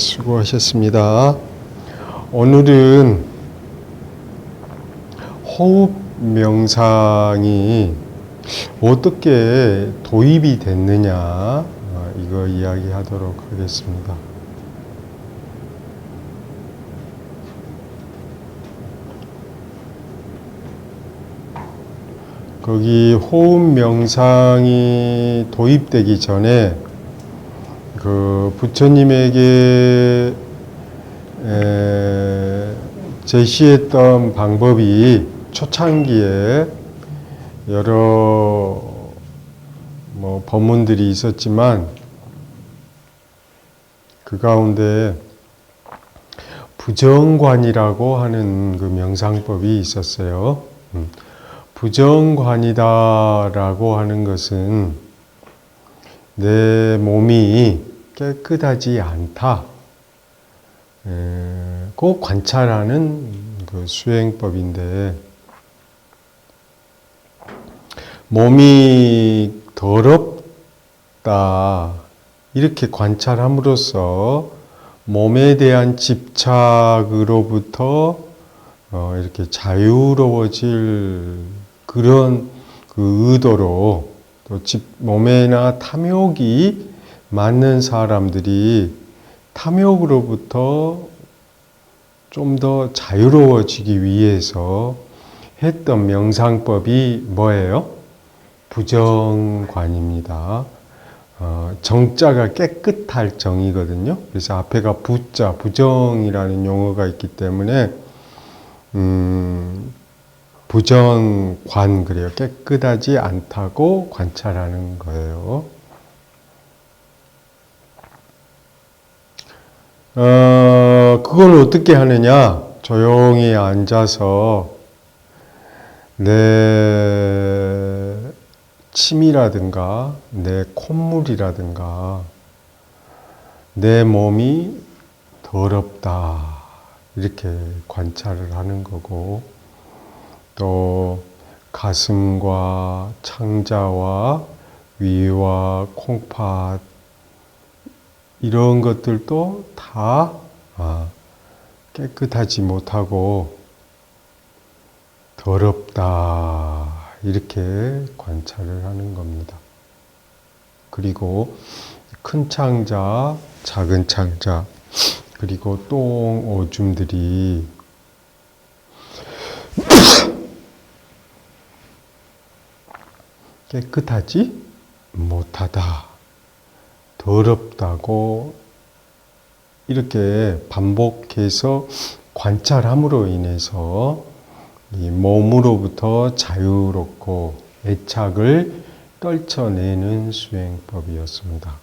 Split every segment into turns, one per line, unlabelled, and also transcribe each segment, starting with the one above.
수고하셨습니다. 오늘은 호흡 명상이 어떻게 도입이 됐느냐, 이거 이야기하도록 하겠습니다. 거기 호흡 명상이 도입되기 전에 그 부처님에게 제시했던 방법이 초창기에 여러 법문들이 있었지만 그 가운데 부정관이라고 하는 그 명상법이 있었어요. 부정관이다라고 하는 것은 내 몸이 깨끗하지 않다, 그 관찰하는 그 수행법인데, 몸이 더럽다 이렇게 관찰함으로써 몸에 대한 집착으로부터 이렇게 자유로워질 그런 그 의도로, 또 몸에나 탐욕이 많은 사람들이 탐욕으로부터 좀 더 자유로워지기 위해서 했던 명상법이 뭐예요? 부정관입니다. 정자가 깨끗할 정이거든요. 그래서 앞에가 부자, 부정이라는 용어가 있기 때문에 부정관, 그래요. 깨끗하지 않다고 관찰하는 거예요. 그걸 어떻게 하느냐? 조용히 앉아서 내 침이라든가 내 콧물이라든가 내 몸이 더럽다 이렇게 관찰을 하는 거고, 또 가슴과 창자와 위와 콩팥 이런 것들도 다 깨끗하지 못하고 더럽다 이렇게 관찰을 하는 겁니다. 그리고 큰 창자, 작은 창자, 그리고 똥 오줌들이 깨끗하지 못하다, 더럽다고 이렇게 반복해서 관찰함으로 인해서 이 몸으로부터 자유롭고 애착을 떨쳐내는 수행법이었습니다.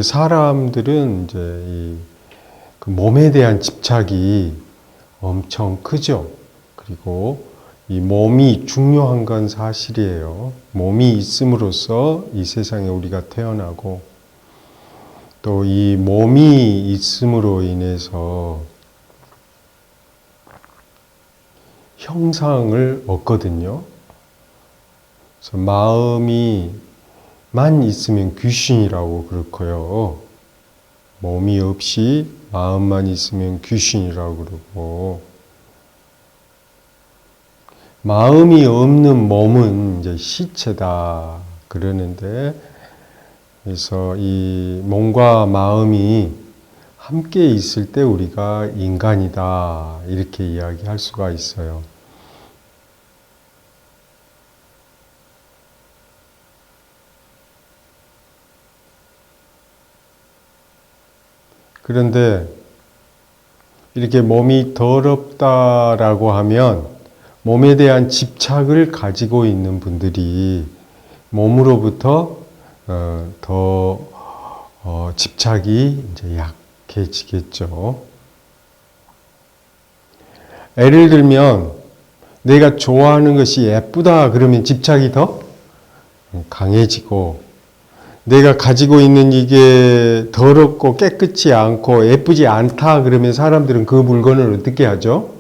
사람들은 이제 그 몸에 대한 집착이 엄청 크죠. 그리고 이 몸이 중요한 건 사실이에요. 몸이 있음으로써 이 세상에 우리가 태어나고, 또 이 몸이 있음으로 인해서 형상을 얻거든요. 그래서 마음이만 있으면 귀신이라고 그렇고요. 몸이 없이 마음만 있으면 귀신이라고 그러고, 마음이 없는 몸은 이제 시체다 그러는데, 그래서 이 몸과 마음이 함께 있을 때 우리가 인간이다 이렇게 이야기할 수가 있어요. 그런데 이렇게 몸이 더럽다라고 하면 몸에 대한 집착을 가지고 있는 분들이 몸으로부터 더 집착이 이제 약해지겠죠. 예를 들면 내가 좋아하는 것이 예쁘다 그러면 집착이 더 강해지고, 내가 가지고 있는 이게 더럽고 깨끗이 않고 예쁘지 않다 그러면 사람들은 그 물건을 어떻게 하죠?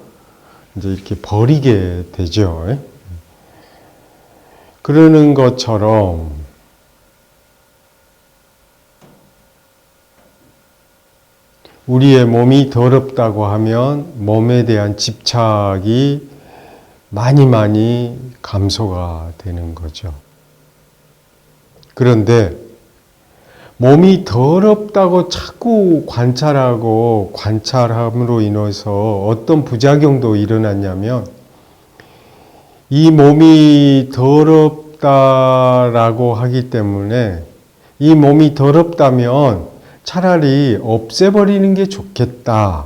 이제 이렇게 버리게 되죠. 그러는 것처럼 우리의 몸이 더럽다고 하면 몸에 대한 집착이 많이 감소가 되는 거죠. 그런데 몸이 더럽다고 자꾸 관찰하고 관찰함으로 인해서 어떤 부작용도 일어났냐면 이 몸이 더럽다라고 하기 때문에 이 몸이 더럽다면 차라리 없애버리는 게 좋겠다.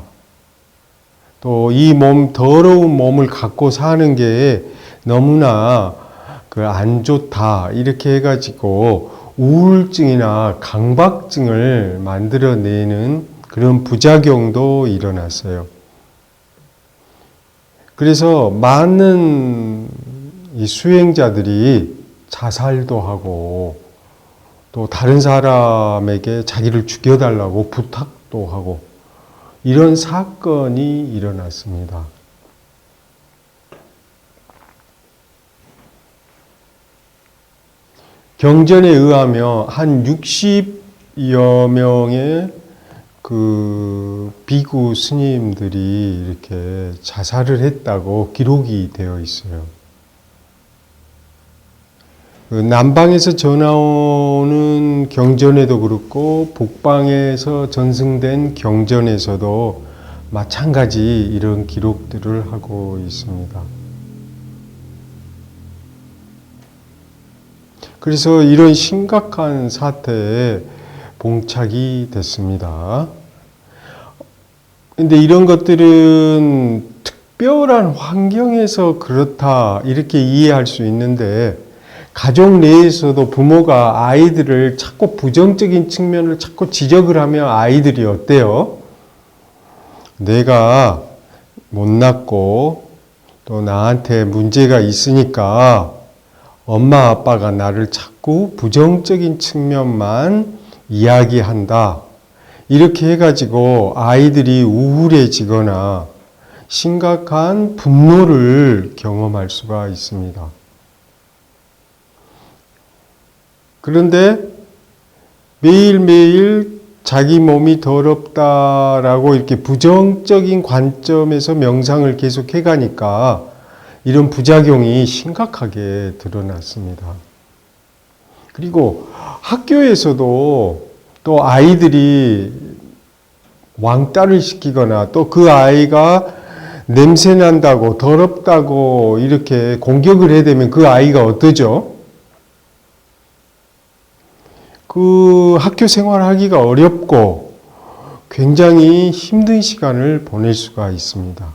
또 이 더러운 몸을 갖고 사는 게 너무나 안 좋다. 이렇게 해가지고 우울증이나 강박증을 만들어내는 그런 부작용도 일어났어요. 그래서 많은 이 수행자들이 자살도 하고 또 다른 사람에게 자기를 죽여달라고 부탁도 하고 이런 사건이 일어났습니다. 경전에 의하면 한 60여 명의 비구 스님들이 이렇게 자살을 했다고 기록이 되어 있어요. 남방에서 전하오는 경전에도 그렇고 북방에서 전승된 경전에서도 마찬가지 이런 기록들을 하고 있습니다. 그래서 이런 심각한 사태에 봉착이 됐습니다. 근데 이런 것들은 특별한 환경에서 그렇다 이렇게 이해할 수 있는데 가족 내에서도 부모가 아이들을 자꾸 부정적인 측면을 자꾸 지적을 하면 아이들이 어때요? 내가 못났고 또 나한테 문제가 있으니까 엄마 아빠가 나를 자꾸 부정적인 측면만 이야기한다. 이렇게 해가지고 아이들이 우울해지거나 심각한 분노를 경험할 수가 있습니다. 그런데 매일매일 자기 몸이 더럽다라고 이렇게 부정적인 관점에서 명상을 계속 해가니까 이런 부작용이 심각하게 드러났습니다. 그리고 학교에서도 또 아이들이 왕따를 시키거나 또 그 아이가 냄새 난다고 더럽다고 이렇게 공격을 해야 되면 그 아이가 어떠죠? 그 학교 생활하기가 어렵고 굉장히 힘든 시간을 보낼 수가 있습니다.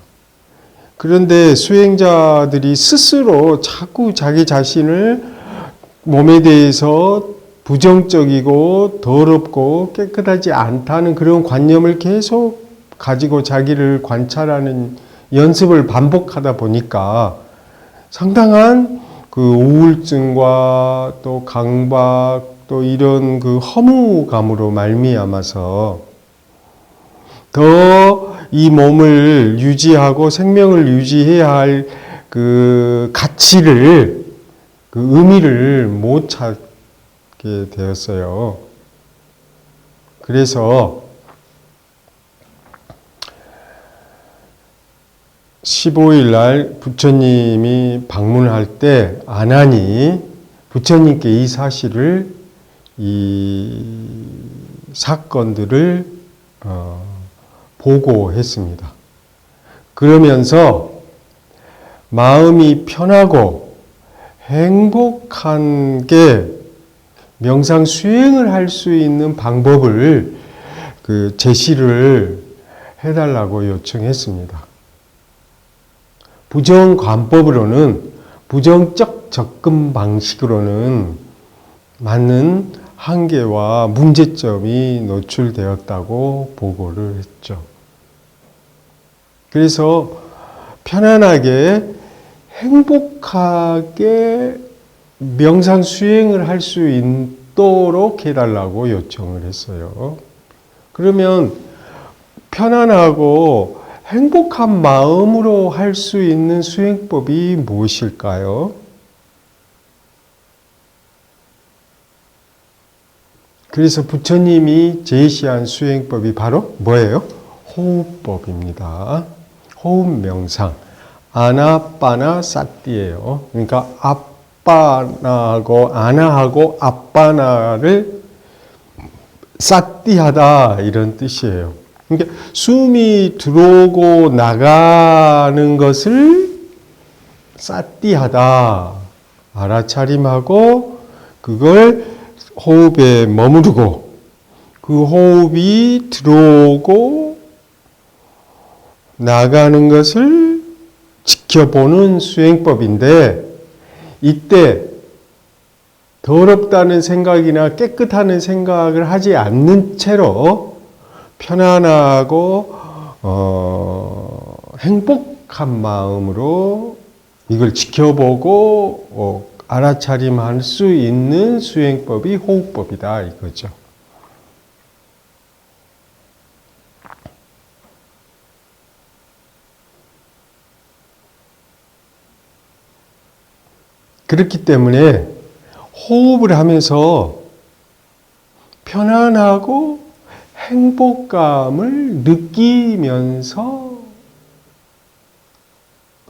그런데 수행자들이 스스로 자꾸 자기 자신을 몸에 대해서 부정적이고 더럽고 깨끗하지 않다는 그런 관념을 계속 가지고 자기를 관찰하는 연습을 반복하다 보니까 상당한 우울증과 또 강박 또 이런 허무감으로 말미암아서 더 이 몸을 유지하고 생명을 유지해야 할 가치를 의미를 못 찾게 되었어요. 그래서 15일 날 부처님이 방문할 때 아난이 부처님께 이 사실을 이 사건들을 보고했습니다. 그러면서 마음이 편하고 행복한 게 명상 수행을 할 수 있는 방법을 제시를 해달라고 요청했습니다. 부정관법으로는 부정적 접근 방식으로는 많은 한계와 문제점이 노출되었다고 보고를 했죠. 그래서 편안하게 행복하게 명상 수행을 할 수 있도록 해달라고 요청을 했어요. 그러면 편안하고 행복한 마음으로 할 수 있는 수행법이 무엇일까요? 그래서 부처님이 제시한 수행법이 바로 뭐예요? 호흡법입니다. 호흡 명상. 아나빠나사티예요. 그러니까 아빠나하고 아나하고 아빠나를 사티하다 이런 뜻이에요. 그러니까 숨이 들어오고 나가는 것을 사티하다 알아차림하고 그걸 호흡에 머무르고 그 호흡이 들어오고 나가는 것을 지켜보는 수행법인데 이때 더럽다는 생각이나 깨끗하는 생각을 하지 않는 채로 편안하고 행복한 마음으로 이걸 지켜보고 알아차림할 수 있는 수행법이 호흡법이다 이거죠. 그렇기 때문에 호흡을 하면서 편안하고 행복감을 느끼면서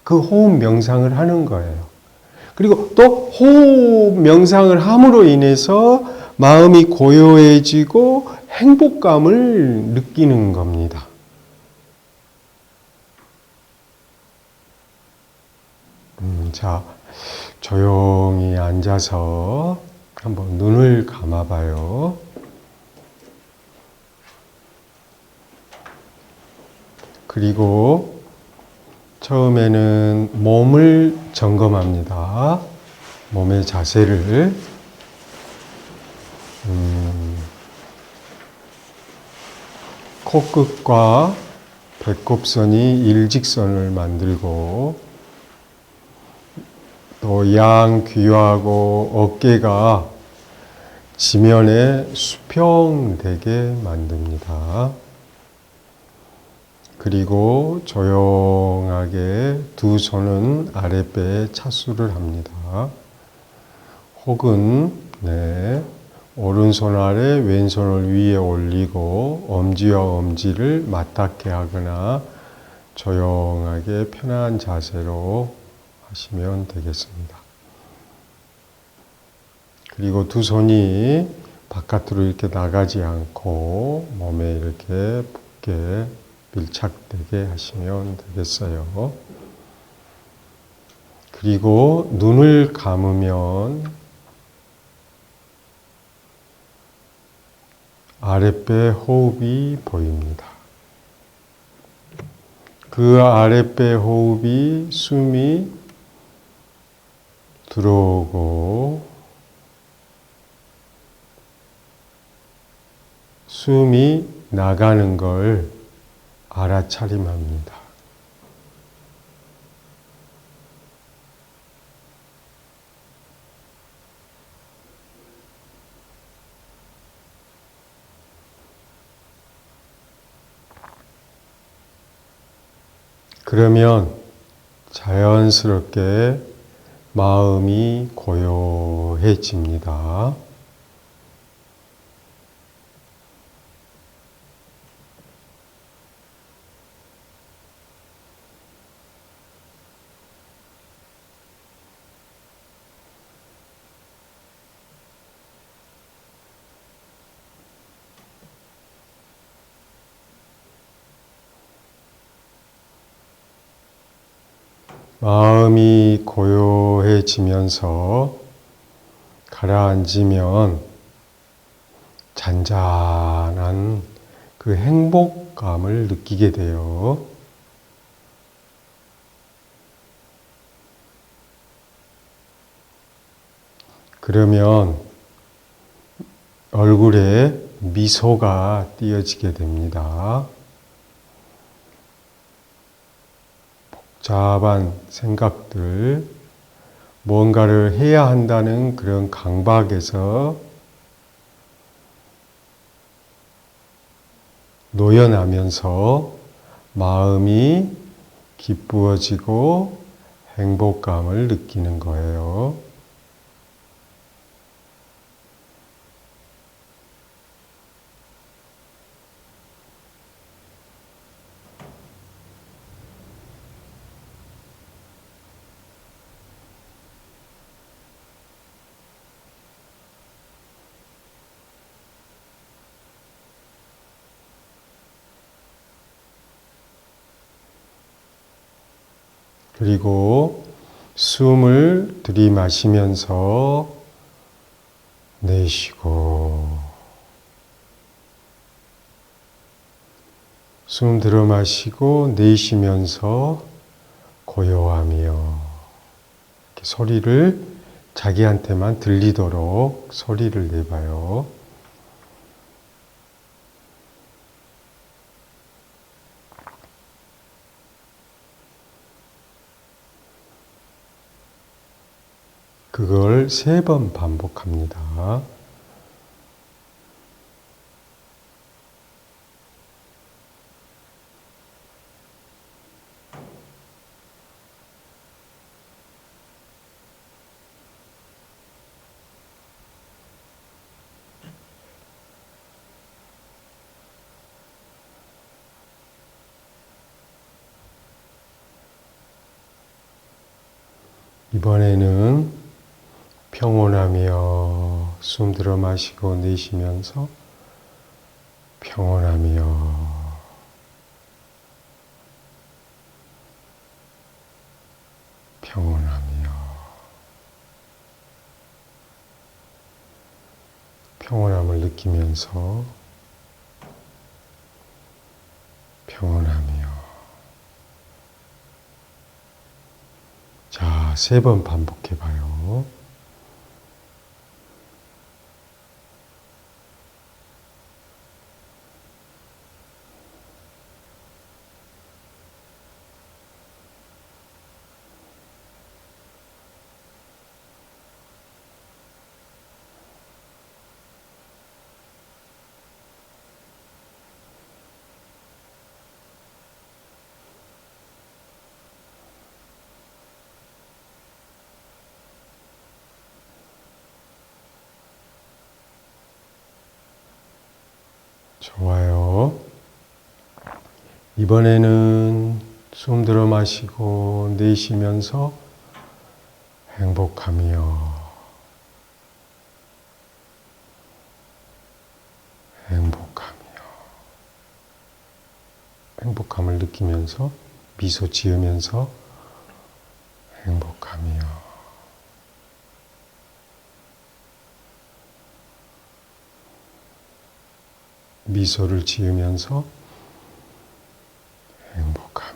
그 호흡 명상을 하는 거예요. 그리고 또 호흡 명상을 함으로 인해서 마음이 고요해지고 행복감을 느끼는 겁니다. 자, 조용히 앉아서 한번 눈을 감아봐요. 그리고 처음에는 몸을 점검합니다. 몸의 자세를. 코끝과 배꼽선이 일직선을 만들고 또 양 귀하고 어깨가 지면에 수평되게 만듭니다. 그리고 조용하게 두 손은 아랫배에 차수를 합니다. 혹은 오른손 아래 왼손을 위에 올리고 엄지와 엄지를 맞닿게 하거나 조용하게 편한 자세로 하시면 되겠습니다. 그리고 두 손이 바깥으로 이렇게 나가지 않고 몸에 이렇게 붙게 밀착되게 하시면 되겠어요. 그리고 눈을 감으면 아랫배 호흡이 보입니다. 그 아랫배 호흡이 숨이 들어오고 숨이 나가는 걸 알아차림합니다. 그러면 자연스럽게 마음이 고요해집니다. 마음이 고요해지면서 가라앉으면 잔잔한 그 행복감을 느끼게 돼요. 그러면 얼굴에 미소가 띄어지게 됩니다. 복잡한 생각들, 뭔가를 해야 한다는 그런 강박에서 놓여나면서 마음이 기쁘어지고 행복감을 느끼는 거예요. 그리고 숨을 들이마시면서 내쉬고, 숨 들어 마시고 내쉬면서 고요하며, 이렇게 소리를 자기한테만 들리도록 소리를 내봐요. 그걸 3번 반복합니다. 이번에는 평온하며 숨 들어 마시고 내쉬면서 평온하며 평온하며 평온함을 느끼면서 평온하며. 자, 3번 반복해 봐요. 좋아요. 이번에는 숨 들어 마시고 내쉬면서 행복하며 행복함을 느끼면서 미소 지으면서 행복하며 미소를 지으면서 행복하며.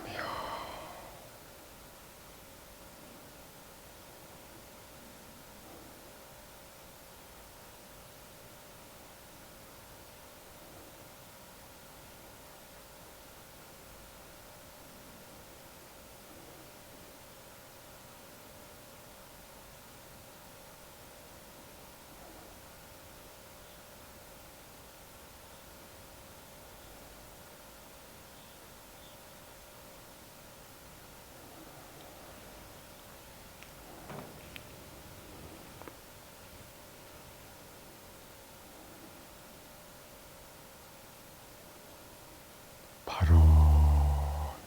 바로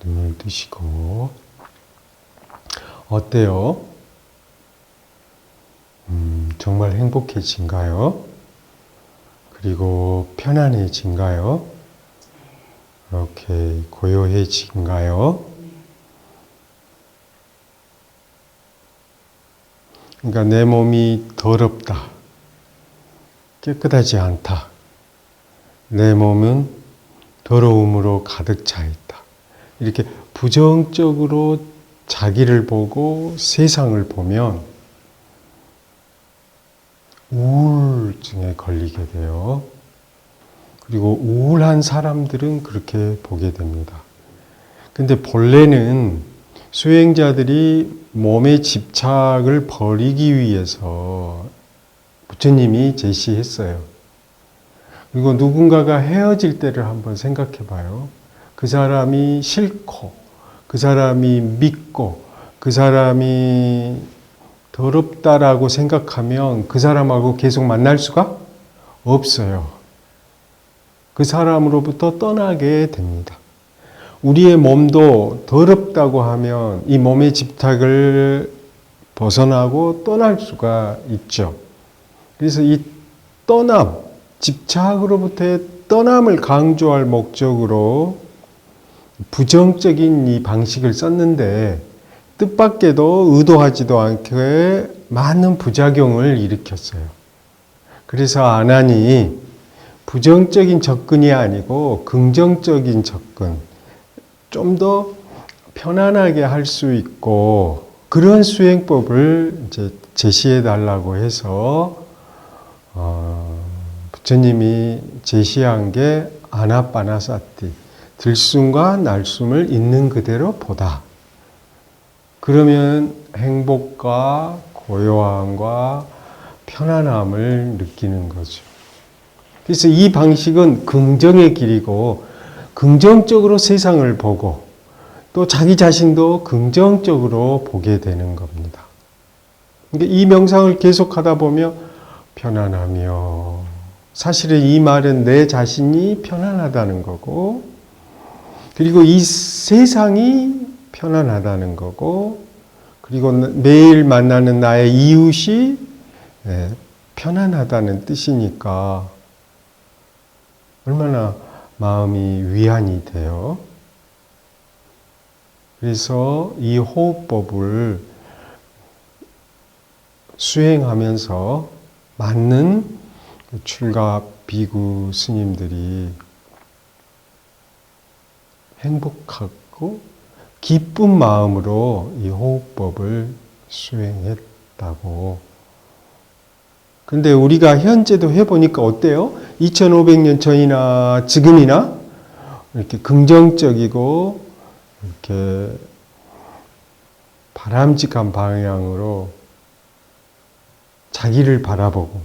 눈을 뜨시고. 어때요? 정말 행복해진가요? 그리고 편안해진가요? 이렇게 고요해진가요? 그러니까 내 몸이 더럽다, 깨끗하지 않다, 내 몸은 더러움으로 가득 차 있다, 이렇게 부정적으로 자기를 보고 세상을 보면 우울증에 걸리게 돼요. 그리고 우울한 사람들은 그렇게 보게 됩니다. 근데 본래는 수행자들이 몸의 집착을 버리기 위해서 부처님이 제시했어요. 그리고 누군가가 헤어질 때를 한번 생각해 봐요. 그 사람이 싫고, 그 사람이 믿고, 그 사람이 더럽다라고 생각하면 그 사람하고 계속 만날 수가 없어요. 그 사람으로부터 떠나게 됩니다. 우리의 몸도 더럽다고 하면 이 몸의 집착을 벗어나고 떠날 수가 있죠. 그래서 이 떠남, 집착으로부터의 떠남을 강조할 목적으로 부정적인 이 방식을 썼는데, 뜻밖에도 의도하지도 않게 많은 부작용을 일으켰어요. 그래서 안한이 부정적인 접근이 아니고 긍정적인 접근, 좀 더 편안하게 할 수 있고 그런 수행법을 이제 제시해 달라고 해서 부처님이 제시한 게 아나빠나사티, 들숨과 날숨을 있는 그대로 보다. 그러면 행복과 고요함과 편안함을 느끼는 거죠. 그래서 이 방식은 긍정의 길이고 긍정적으로 세상을 보고 또 자기 자신도 긍정적으로 보게 되는 겁니다. 그러니까 이 명상을 계속하다 보면 편안하며, 사실은 이 말은 내 자신이 편안하다는 거고, 그리고 이 세상이 편안하다는 거고, 그리고 매일 만나는 나의 이웃이 편안하다는 뜻이니까 얼마나 마음이 위안이 돼요. 그래서 이 호흡법을 수행하면서 많은 출가 비구 스님들이 행복하고 기쁜 마음으로 이 호흡법을 수행했다고. 근데 우리가 현재도 해보니까 어때요? 2500년 전이나 지금이나 이렇게 긍정적이고 이렇게 바람직한 방향으로 자기를 바라보고,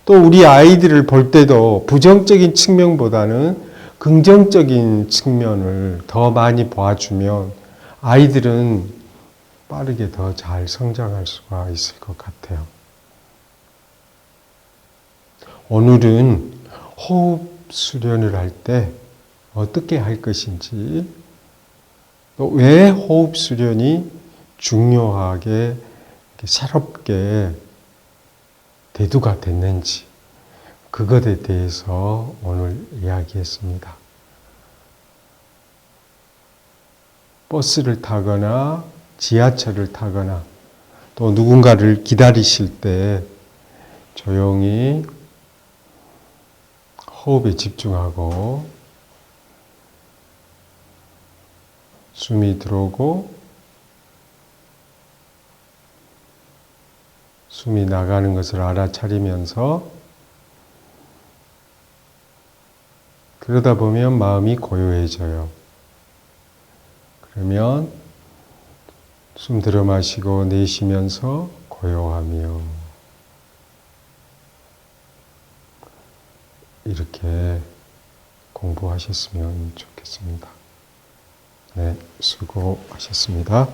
또 우리 아이들을 볼 때도 부정적인 측면보다는 긍정적인 측면을 더 많이 봐주면 아이들은 빠르게 더 잘 성장할 수가 있을 것 같아요. 오늘은 호흡 수련을 할 때 어떻게 할 것인지, 또 왜 호흡 수련이 중요하게 새롭게 대두가 됐는지, 그것에 대해서 오늘 이야기했습니다. 버스를 타거나 지하철을 타거나 또 누군가를 기다리실 때 조용히 호흡에 집중하고 숨이 들어오고 숨이 나가는 것을 알아차리면서, 그러다 보면 마음이 고요해져요. 그러면 숨 들어 마시고 내쉬면서 고요하며, 이렇게 공부하셨으면 좋겠습니다. 네, 수고하셨습니다.